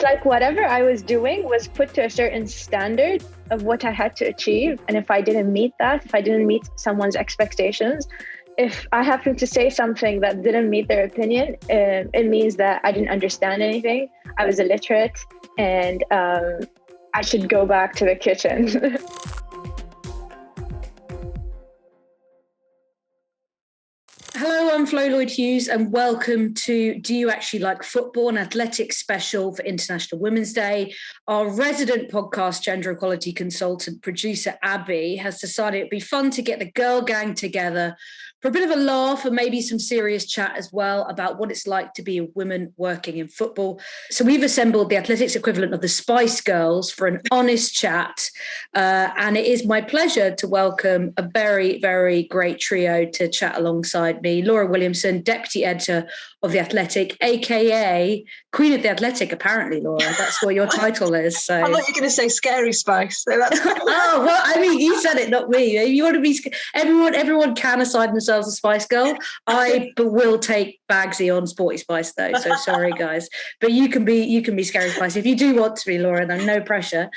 like whatever I was doing was put to a certain standard of what I had to achieve. And if I didn't meet that, if I didn't meet someone's expectations, if I happened to say something that didn't meet their opinion, it means that I didn't understand anything. I was illiterate, and I should go back to the kitchen. Hello, I'm Flo Lloyd-Hughes and welcome to Do You Actually Like Football, an athletics special for International Women's Day. Our resident podcast gender equality consultant, producer Abby, has decided it'd be fun to get the girl gang together for a bit of a laugh and maybe some serious chat as well about what it's like to be a woman working in football. So we've assembled the athletics equivalent of the Spice Girls for an honest chat. And it is my pleasure to welcome a very, very great trio to chat alongside me. Laura Williamson, Deputy Editor of The Athletic, aka Queen of the Athletic, apparently, Laura. That's what your title is. So. I thought you were going to say Scary Spice. So that's oh, well, I mean, you said it, not me. You want to be everyone can assign themselves a Spice Girl. I will take Bagsy on Sporty Spice though. So sorry, guys, but you can be Scary Spice if you do want to be, Laura. Then no pressure.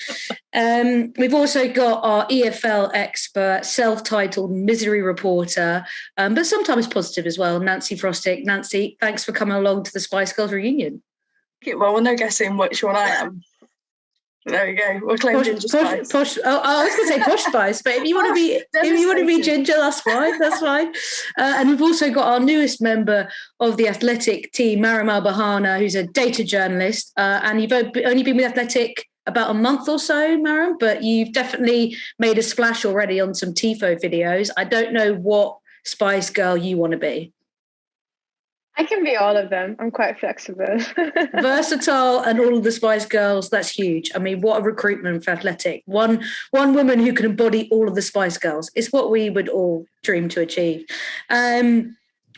We've also got our EFL expert, self-titled misery reporter, but sometimes positive as well, Nancy Frostick. Nancy, thanks for coming along to the Spice Girls reunion. Well, we're no guessing which one I am. There you go. We're claiming Ginger Spice. I was going to say Posh Spice, but if you want to be Ginger, that's fine. That's fine. And we've also got our newest member of the Athletic team, Mariam Bahana, who's a data journalist, and you've only been with Athletic about a month or so, Mariam, but you've definitely made a splash already on some Tifo videos. I don't know what Spice Girl you want to be. I can be all of them. I'm quite flexible. Versatile and all of the Spice Girls, that's huge. I mean, what a recruitment for Athletic. One woman who can embody all of the Spice Girls. It's what we would all dream to achieve.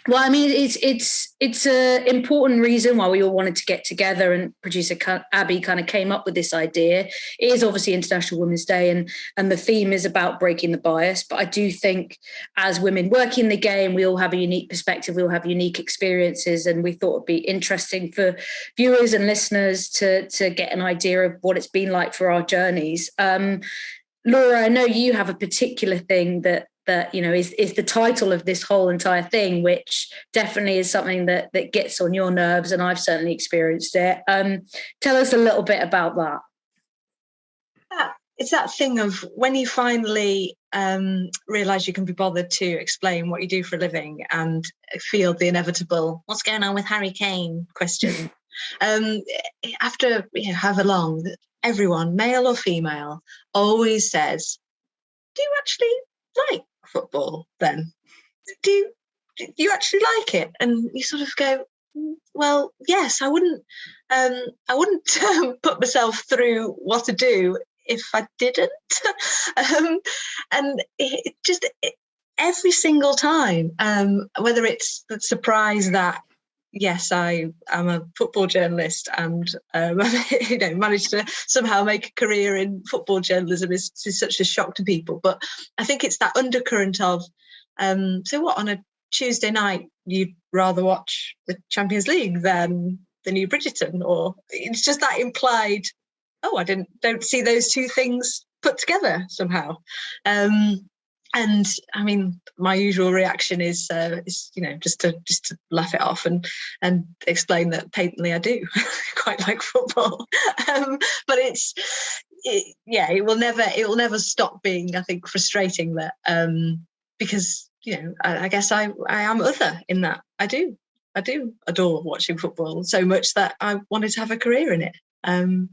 Well, I mean, it's an important reason why we all wanted to get together, and producer Abby kind of came up with this idea. It is obviously International Women's Day, and the theme is about breaking the bias. But I do think as women working the game, we all have a unique perspective, we all have unique experiences, and we thought it'd be interesting for viewers and listeners to get an idea of what it's been like for our journeys. Laura, I know you have a particular thing that you know is the title of this whole entire thing, which definitely is something that gets on your nerves, and I've certainly experienced it. Tell us a little bit about that. It's that thing of when you finally realise you can be bothered to explain what you do for a living and feel the inevitable "what's going on with Harry Kane" question. After however long, everyone, male or female, always says, "Do you actually like football then? Do you actually like it?" And you sort of go, well, yes, I wouldn't put myself through what to do if I didn't. And it just every single time, whether it's the surprise that yes, I am a football journalist and managed to somehow make a career in football journalism is such a shock to people. But I think it's that undercurrent of, so what, on a Tuesday night you'd rather watch the Champions League than the new Bridgerton? Or it's just that implied, oh, I don't see those two things put together somehow. And I mean, my usual reaction is just to laugh it off and explain that patently I do quite like football. But it will never stop being, I think, frustrating that because I guess I am other in that I do adore watching football so much that I wanted to have a career in it.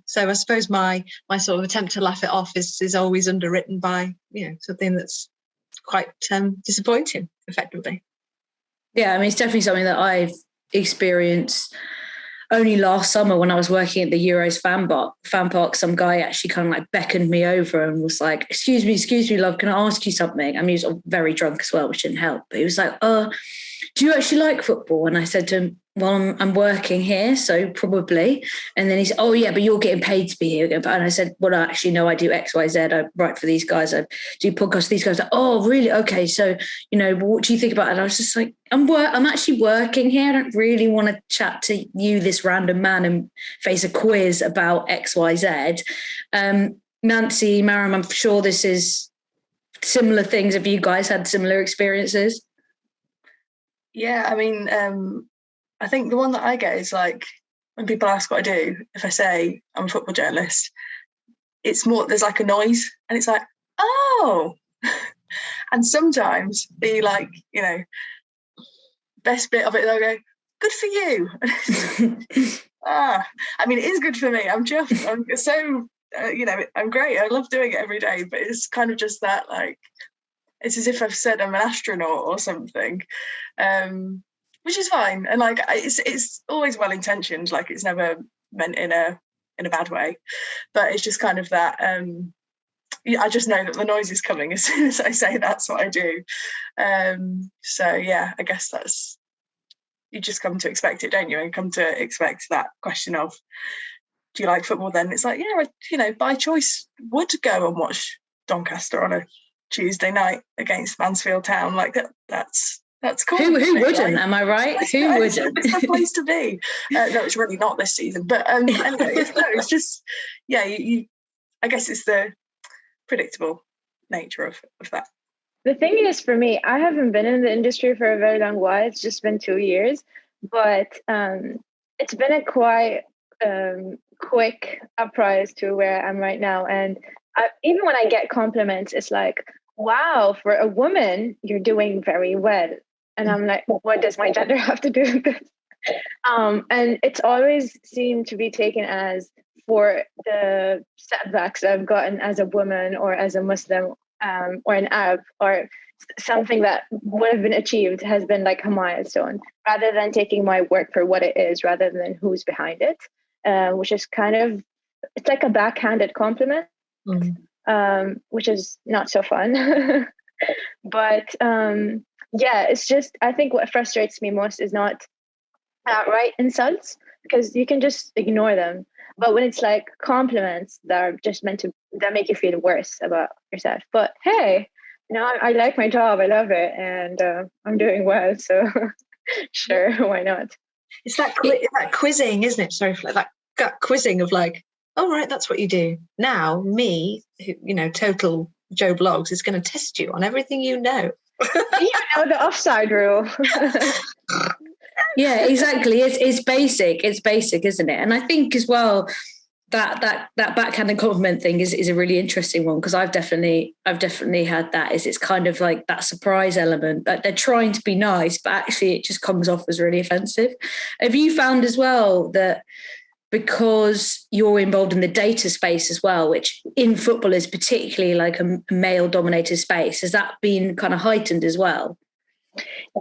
So I suppose my sort of attempt to laugh it off is always underwritten by something that's quite disappointing, effectively. Yeah, I mean, it's definitely something that I've experienced only last summer when I was working at the Euros fan park. Some guy actually kind of like beckoned me over and was like, excuse me, love, can I ask you something? I mean, he was very drunk as well, which didn't help. But he was like, do you actually like football? And I said to him, well, I'm working here, so probably. And then he said, oh, yeah, but you're getting paid to be here. And I said, well, actually, no, I do X, Y, Z. I write for these guys. I do podcasts. These guys are, oh, really? Okay. So, what do you think about it? And I was just like, I'm actually working here. I don't really want to chat to you, this random man, and face a quiz about X, Y, Z. Nancy, Mariam, I'm sure this is similar things. Have you guys had similar experiences? Yeah, I mean, I think the one that I get is like when people ask what I do, if I say I'm a football journalist, it's more, there's like a noise and it's like, oh. And sometimes the like, best bit of it, they'll go, good for you. I mean, it is good for me. I'm chuffed. I'm so, I'm great. I love doing it every day, but it's kind of just that, like, it's as if I've said I'm an astronaut or something. Which is fine, and like it's always well intentioned, like it's never meant in a bad way, but it's just kind of that I just know that the noise is coming as soon as I say that's what I do. So yeah, I guess that's, you just come to expect it, don't you, and come to expect that question of, do you like football? Then it's like, yeah, I, by choice would go and watch Doncaster on a Tuesday night against Mansfield Town, like that's cool. Who wouldn't? Like, am I right? Who wouldn't? It's a place to be. No, it's really not this season. But anyway, it's just, yeah. I guess it's the predictable nature of that. The thing is, for me, I haven't been in the industry for a very long while. It's just been 2 years, but it's been a quite quick uprise to where I'm right now. And even when I get compliments, it's like, wow, for a woman, you're doing very well. And I'm like, what does my gender have to do with this? And it's always seemed to be taken as, for the setbacks I've gotten as a woman or as a Muslim or an Arab, or something that would have been achieved has been like a milestone, rather than taking my work for what it is, rather than who's behind it, which is kind of, it's like a backhanded compliment, which is not so fun. But yeah, it's just, I think what frustrates me most is not outright insults, because you can just ignore them. But when it's like compliments that are just meant to, that make you feel worse about yourself. But hey, I like my job, I love it, and I'm doing well, so sure, why not? It's that quizzing, isn't it? Sorry, that gut quizzing of like, oh right, that's what you do. Now me, total Joe Blogs, is going to test you on everything you know. You know the offside rule. Yeah, exactly. It's basic. It's basic, isn't it? And I think as well that backhanded compliment thing is a really interesting one, because I've definitely had that. It's kind of like that surprise element that they're trying to be nice, but actually it just comes off as really offensive. Have you found as well that, because you're involved in the data space as well, which in football is particularly like a male-dominated space, has that been kind of heightened as well?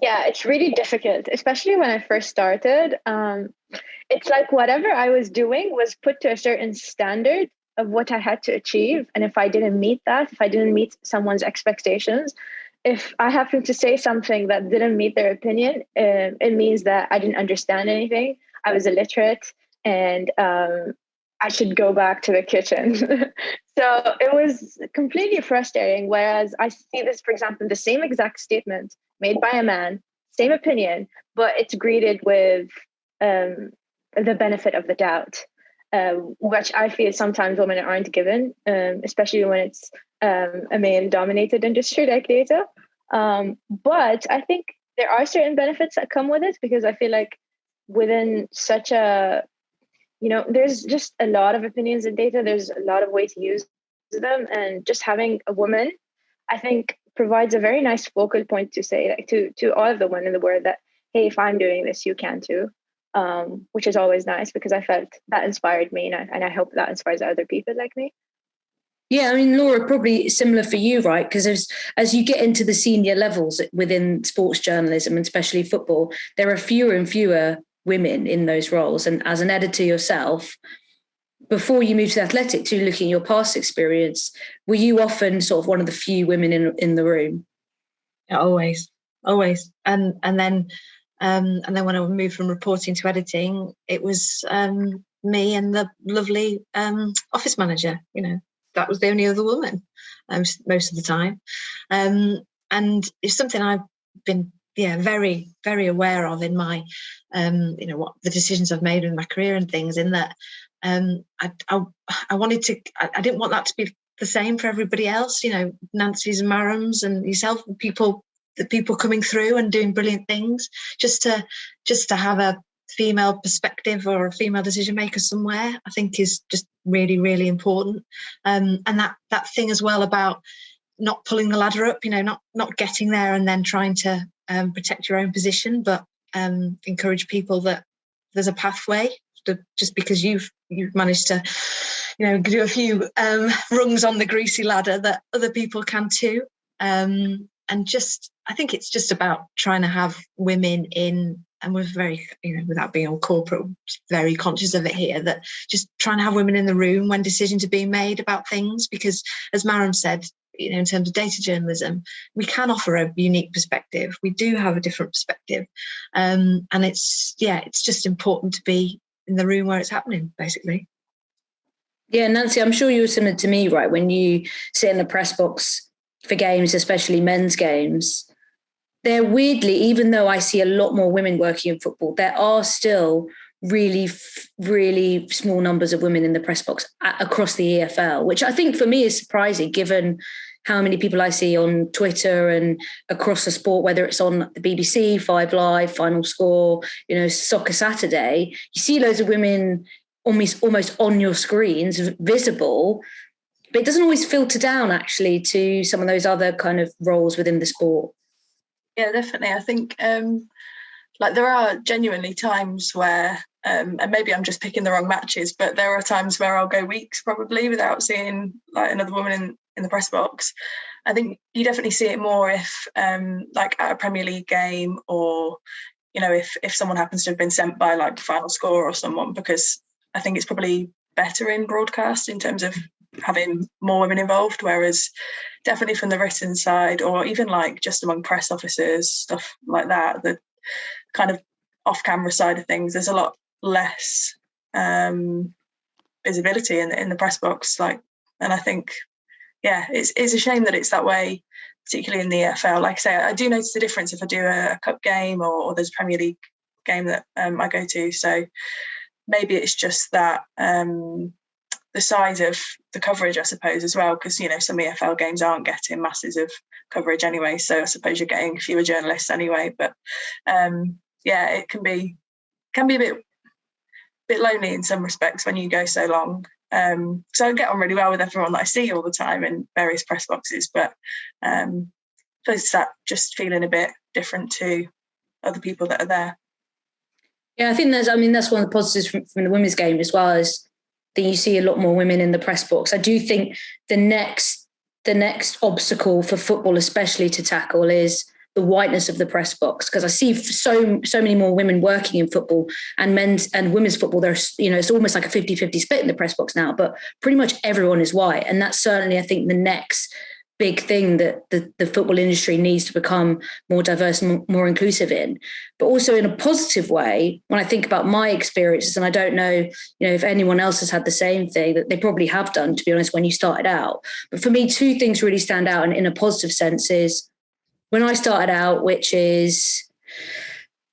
Yeah, it's really difficult, especially when I first started. It's like whatever I was doing was put to a certain standard of what I had to achieve. And if I didn't meet that, if I didn't meet someone's expectations, if I happened to say something that didn't meet their opinion, it means that I didn't understand anything. I was illiterate, and I should go back to the kitchen. So it was completely frustrating. Whereas I see this, for example, the same exact statement made by a man, same opinion, but it's greeted with the benefit of the doubt, which I feel sometimes women aren't given, especially when it's a male-dominated industry like data. But I think there are certain benefits that come with it, because I feel like within such a, there's just a lot of opinions in data. There's a lot of ways to use them. And just having a woman, I think, provides a very nice focal point to say, like, to all of the women in the world that, hey, if I'm doing this, you can too. Which is always nice, because I felt that inspired me, and I hope that inspires other people like me. Yeah, I mean, Laura, probably similar for you, right? Because as you get into the senior levels within sports journalism, and especially football, there are fewer and fewer women in those roles. And as an editor yourself, before you moved to The Athletic, to looking at your past experience, were you often sort of one of the few women in the room? Yeah, always. always. And then when I moved from reporting to editing, it was me and the lovely office manager. That was the only other woman most of the time. And it's something I've been very, very aware of in my what the decisions I've made in my career and things, in that I wanted to, I didn't want that to be the same for everybody else, Nancy's and Marams and yourself, the people coming through and doing brilliant things, just to have a female perspective or a female decision maker somewhere, I think is just really, really important. And that thing as well about not pulling the ladder up, not getting there and then trying to protect your own position, but encourage people that there's a pathway. Just because you've managed to, do a few rungs on the greasy ladder, that other people can too. And I think it's just about trying to have women in, and we're very, without being all corporate, very conscious of it here, that just trying to have women in the room when decisions are being made about things, because as Maram said, in terms of data journalism, we can offer a unique perspective. We do have a different perspective. And it's just important to be in the room where it's happening, basically. Yeah, Nancy, I'm sure you were similar to me, right? When you sit in the press box for games, especially men's games, they're weirdly, even though I see a lot more women working in football, there are still really, really small numbers of women in the press box across the EFL, which I think for me is surprising, given how many people I see on Twitter and across the sport, whether it's on the BBC, Five Live, Final Score, Soccer Saturday. You see loads of women almost on your screens, visible, but it doesn't always filter down actually to some of those other kind of roles within the sport. Yeah, definitely. I think there are genuinely times where, and maybe I'm just picking the wrong matches, but there are times where I'll go weeks probably without seeing another woman in the press box. I think you definitely see it more if at a Premier League game, or if someone happens to have been sent by Final Score or someone, because I think it's probably better in broadcast in terms of having more women involved, whereas definitely from the written side, or even just among press officers, stuff like that, the kind of off-camera side of things, there's a lot less visibility in the press box. And I think, it's a shame that it's that way, particularly in the EFL. Like I say, I do notice the difference if I do a cup game or there's a Premier League game that I go to. So maybe it's just that the size of the coverage, I suppose, as well, because some EFL games aren't getting masses of coverage anyway. So I suppose you're getting fewer journalists anyway. But it can be a bit lonely in some respects when you go so long. So I get on really well with everyone that I see all the time in various press boxes, but it's that just feeling a bit different to other people that are there. Yeah, I think that's one of the positives from the women's game as well, is that you see a lot more women in the press box. I do think the next obstacle for football, especially to tackle, is the whiteness of the press box, because I see so many more women working in football, and men's and women's football. There's it's almost like a 50-50 split in the press box now, but pretty much everyone is white, and that's certainly, I think, the next big thing that the football industry needs to become more diverse and more inclusive in. But also in a positive way, when I think about my experiences, and I don't know, if anyone else has had the same thing, that they probably have done, to be honest, when you started out. But for me, two things really stand out, and in a positive sense, is when I started out, which is,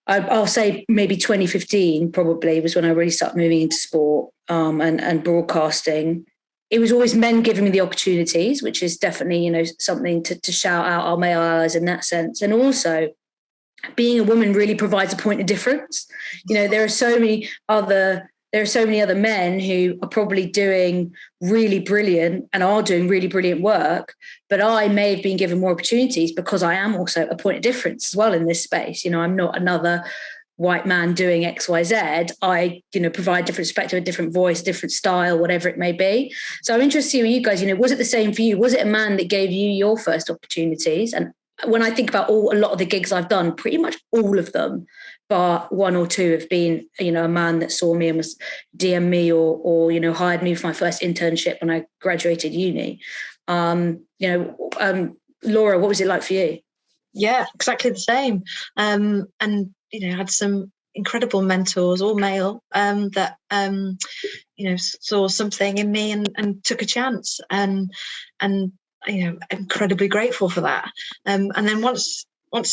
I'll say maybe 2015 probably was when I really started moving into sport and broadcasting. It was always men giving me the opportunities, which is definitely, something to shout out our male allies in that sense. And also being a woman really provides a point of difference. There are so many other men who are probably doing really brilliant and are doing really brilliant work, but I may have been given more opportunities because I am also a point of difference as well in this space. I'm not another white man doing X, Y, Z. I, provide different perspective, a different voice, different style, whatever it may be. So I'm interested in you guys, was it the same for you? Was it a man that gave you your first opportunities? And when I think about a lot of the gigs I've done, pretty much all of them, but one or two have been, a man that saw me and was DM me or hired me for my first internship when I graduated uni. Laura, what was it like for you? Yeah, exactly the same. And had some incredible mentors, all male, that saw something in me and took a chance, and incredibly grateful for that. And then once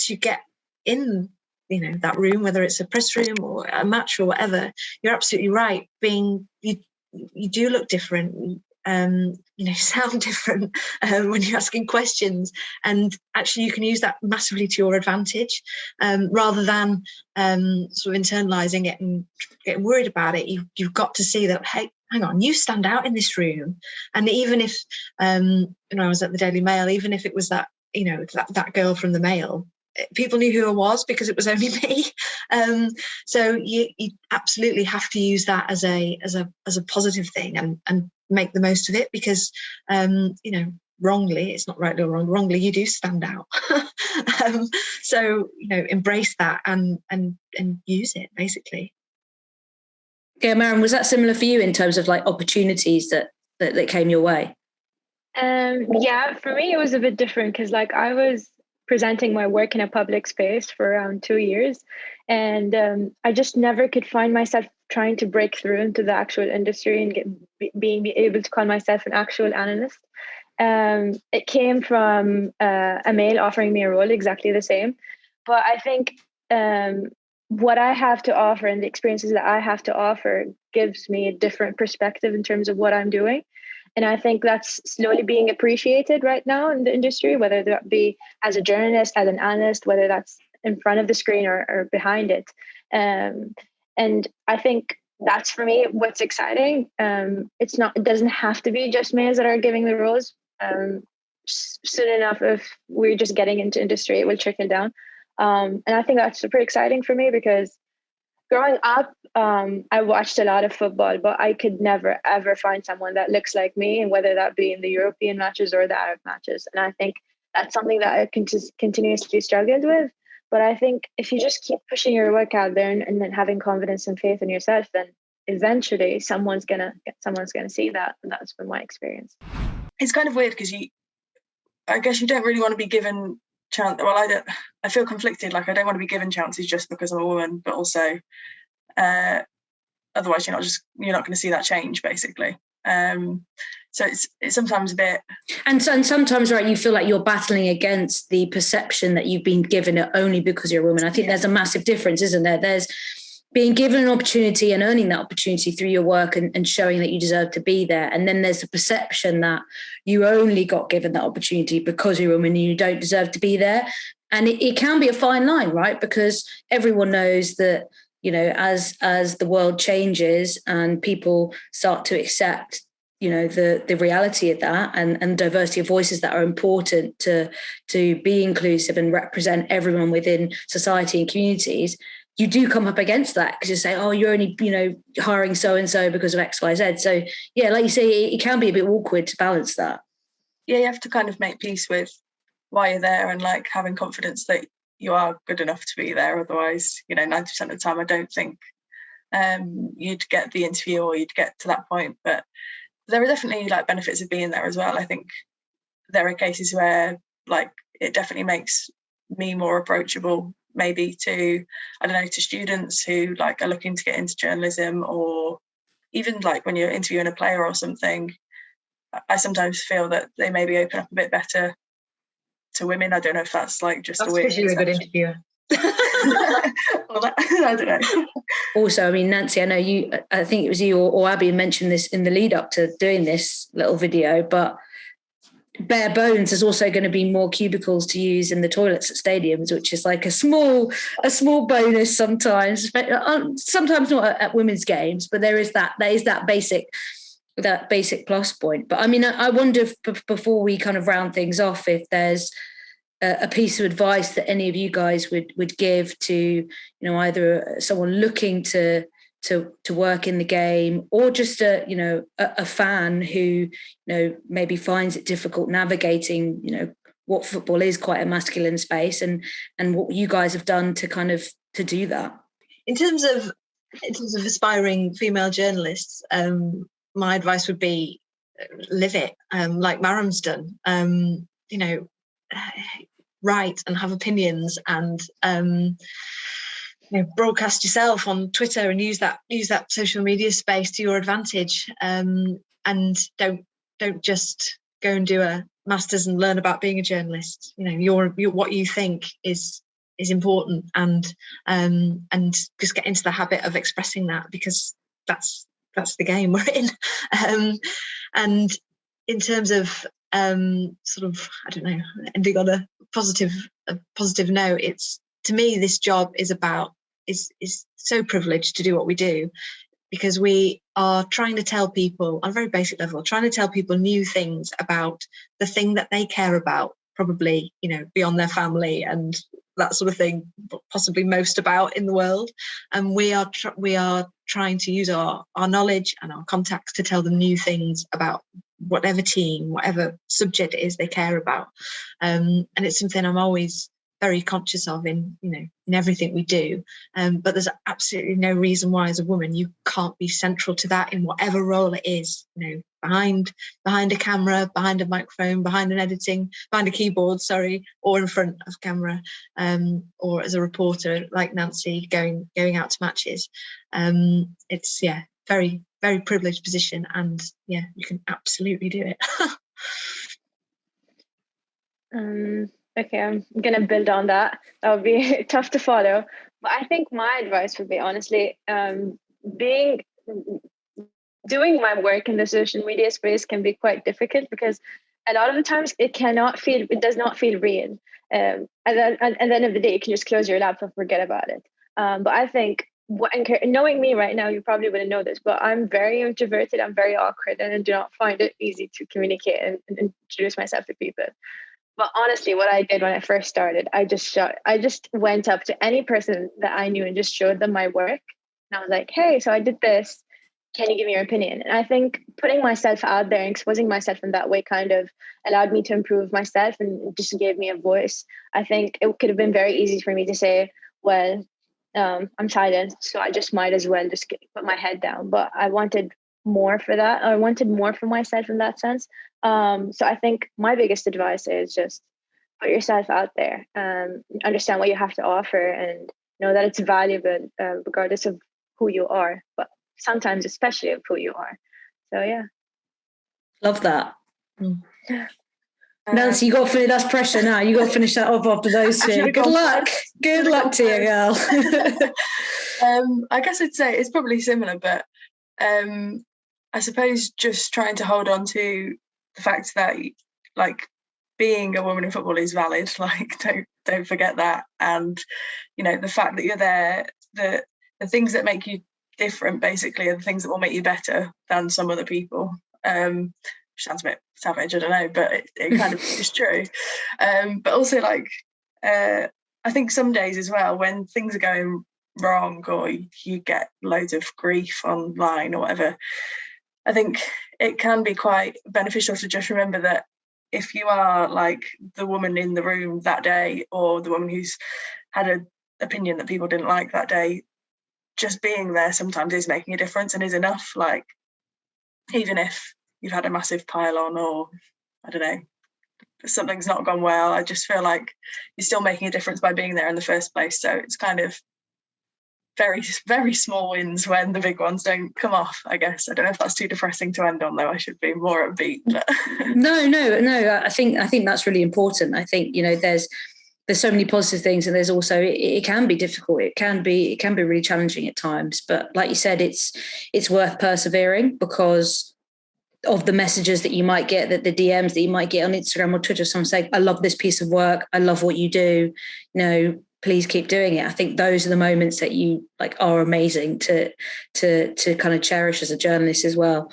you get in that room, whether it's a press room or a match or whatever, you're absolutely right. You do look different. Sound different when you're asking questions, and actually you can use that massively to your advantage, rather than sort of internalizing it and getting worried about it. You've got to see that, hey, hang on, you stand out in this room. And even if I was at the Daily Mail, even if it was that that girl from the Mail, people knew who I was because it was only me. So you absolutely have to use that as a positive thing and make the most of it, because wrongly, it's not rightly or wrongly, you do stand out. So embrace that and use it, basically. Yeah, Maren, was that similar for you in terms of like opportunities that came your way? Yeah, for me it was a bit different, because like I was presenting my work in a public space for around 2 years, and I just never could find myself trying to break through into the actual industry and being able to call myself an actual analyst. It came from a male offering me a role exactly the same, but I think what I have to offer and the experiences that I have to offer gives me a different perspective in terms of what I'm doing. And I think that's slowly being appreciated right now in the industry, whether that be as a journalist, as an analyst, whether that's in front of the screen or behind it. And I think that's, for me, what's exciting. It doesn't have to be just males that are giving the roles. Soon enough, if we're just getting into industry, it will trickle down. And I think that's super exciting for me, because growing up, I watched a lot of football, but I could never, ever find someone that looks like me, and whether that be in the European matches or the Arab matches. And I think that's something that I continuously struggled with. But I think if you just keep pushing your work out there and then having confidence and faith in yourself, then eventually someone's gonna see that. And that's been my experience. It's kind of weird because I guess you don't really want to be given chance. Well, I feel conflicted. Like, I don't want to be given chances just because I'm a woman, but also otherwise you're not going to see that change, basically. So it's sometimes a bit, and sometimes, right, you feel like you're battling against the perception that you've been given it only because you're a woman. I think there's a massive difference, isn't there? There's being given an opportunity and earning that opportunity through your work and showing that you deserve to be there. And then there's the perception that you only got given that opportunity because you're a woman and you don't deserve to be there. And it can be a fine line, right? Because everyone knows that, as the world changes and people start to accept, the reality of that and diversity of voices that are important to be inclusive and represent everyone within society and communities, you do come up against that because you say, oh, you're only, hiring so-and-so because of X, Y, Z. So yeah, like you say, it can be a bit awkward to balance that. Yeah, you have to kind of make peace with why you're there and like having confidence that you are good enough to be there. Otherwise, 90% of the time, I don't think you'd get the interview or you'd get to that point. But there are definitely like benefits of being there as well. I think there are cases where like it definitely makes me more approachable, maybe to students who like are looking to get into journalism, or even like when you're interviewing a player or something. I sometimes feel that they maybe open up a bit better to women. I don't know if that's like just that's a weird. Because you're a good interviewer. Well, I don't know. Also, I mean, Nancy, I know I think it was you or Abby mentioned this in the lead up to doing this little video, but bare bones, there's also going to be more cubicles to use in the toilets at stadiums, which is like a small bonus sometimes. Sometimes not at women's games, but there is that basic plus point. But I mean, I wonder if before we kind of round things off, if there's a piece of advice that any of you guys would give to, either someone looking to work in the game, or just a fan who, maybe finds it difficult navigating, what football is quite a masculine space, and what you guys have done to do that. In terms of aspiring female journalists, my advice would be live it, like Maram's done. write and have opinions and broadcast yourself on Twitter and use that social media space to your advantage, and don't just go and do a master's and learn about being a journalist. Your what you think is important, and just get into the habit of expressing that, because that's the game we're in. And in terms of sort of, I don't know, ending on a positive note, it's, to me, this job is so privileged to do what we do, because we are trying to tell people on a very basic level, new things about the thing that they care about, probably, beyond their family and that sort of thing, but possibly most about in the world. And we are trying to use our knowledge and our contacts to tell them new things about whatever team, whatever subject it is they care about. And it's something I'm always very conscious of in everything we do. But there's absolutely no reason why, as a woman, you can't be central to that in whatever role it is, behind a camera, behind a microphone, behind a keyboard, or in front of camera, or as a reporter like Nancy going out to matches. It's very, very privileged position, and you can absolutely do it. Okay, I'm gonna build on that. That would be tough to follow, but I think my advice would be, honestly, doing my work in the social media space can be quite difficult, because a lot of the times it does not feel real. And then at the end of the day, you can just close your laptop and forget about it. But I think, knowing me right now, you probably wouldn't know this, but I'm very introverted. I'm very awkward, and I do not find it easy to communicate and introduce myself to people. But honestly, what I did when I first started, I just went up to any person that I knew and just showed them my work. And I was like, hey, so I did this. Can you give me your opinion? And I think putting myself out there and exposing myself in that way kind of allowed me to improve myself and just gave me a voice. I think it could have been very easy for me to say, well, I'm silent, so I just might as well just put my head down. But I wanted more for that. I wanted more for myself in that sense. So I think my biggest advice is just put yourself out there, understand what you have to offer, and know that it's valuable, regardless of who you are, but sometimes especially of who you are. So yeah. Love that. Nancy, you got to finish. That's pressure now. You got to finish that off after those two. Good luck. Good luck to you, girl. I guess I'd say it's probably similar, but I suppose just trying to hold on to the fact that, like, being a woman in football is valid. Like, don't forget that. And the fact that you're there, the things that make you different, basically, are the things that will make you better than some other people. Sounds a bit savage, I don't know, but it kind of is true. But also, like, I think some days as well, when things are going wrong or you get loads of grief online or whatever, I think it can be quite beneficial to just remember that if you are, like, the woman in the room that day, or the woman who's had an opinion that people didn't like that day, just being there sometimes is making a difference and is enough. Like, even if you've had a massive pile on, or I don't know, something's not gone well, I just feel like you're still making a difference by being there in the first place. So it's kind of very, very small wins when the big ones don't come off, I guess. I don't know if that's too depressing to end on, though. I should be more upbeat. But No. I think that's really important. I think, there's so many positive things, and there's also, it can be difficult. It can be really challenging at times. But like you said, it's worth persevering, because of the messages that you might get, that the DMs that you might get on Instagram or Twitter, someone saying, I love this piece of work, I love what you do, please keep doing it. I think those are the moments that you, like, are amazing to kind of cherish as a journalist as well.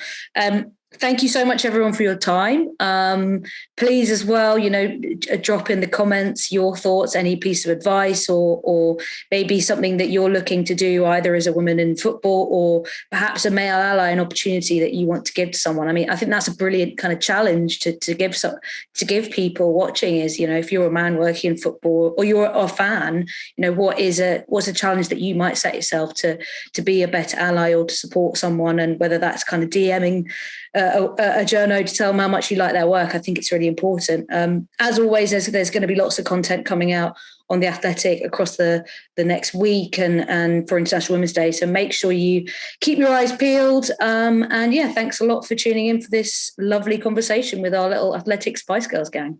Thank you so much, everyone, for your time. Please as well, drop in the comments your thoughts, any piece of advice, or maybe something that you're looking to do either as a woman in football, or perhaps a male ally, an opportunity that you want to give to someone. I mean, I think that's a brilliant kind of challenge to give people watching is, if you're a man working in football or you're a fan, what's a challenge that you might set yourself to be a better ally or to support someone, and whether that's kind of DMing a journo to tell them how much you like their work. I think it's really important. As always, there's going to be lots of content coming out on The Athletic across the next week and for International Women's Day. So make sure you keep your eyes peeled. And yeah, thanks a lot for tuning in for this lovely conversation with our little Athletic Spice Girls gang.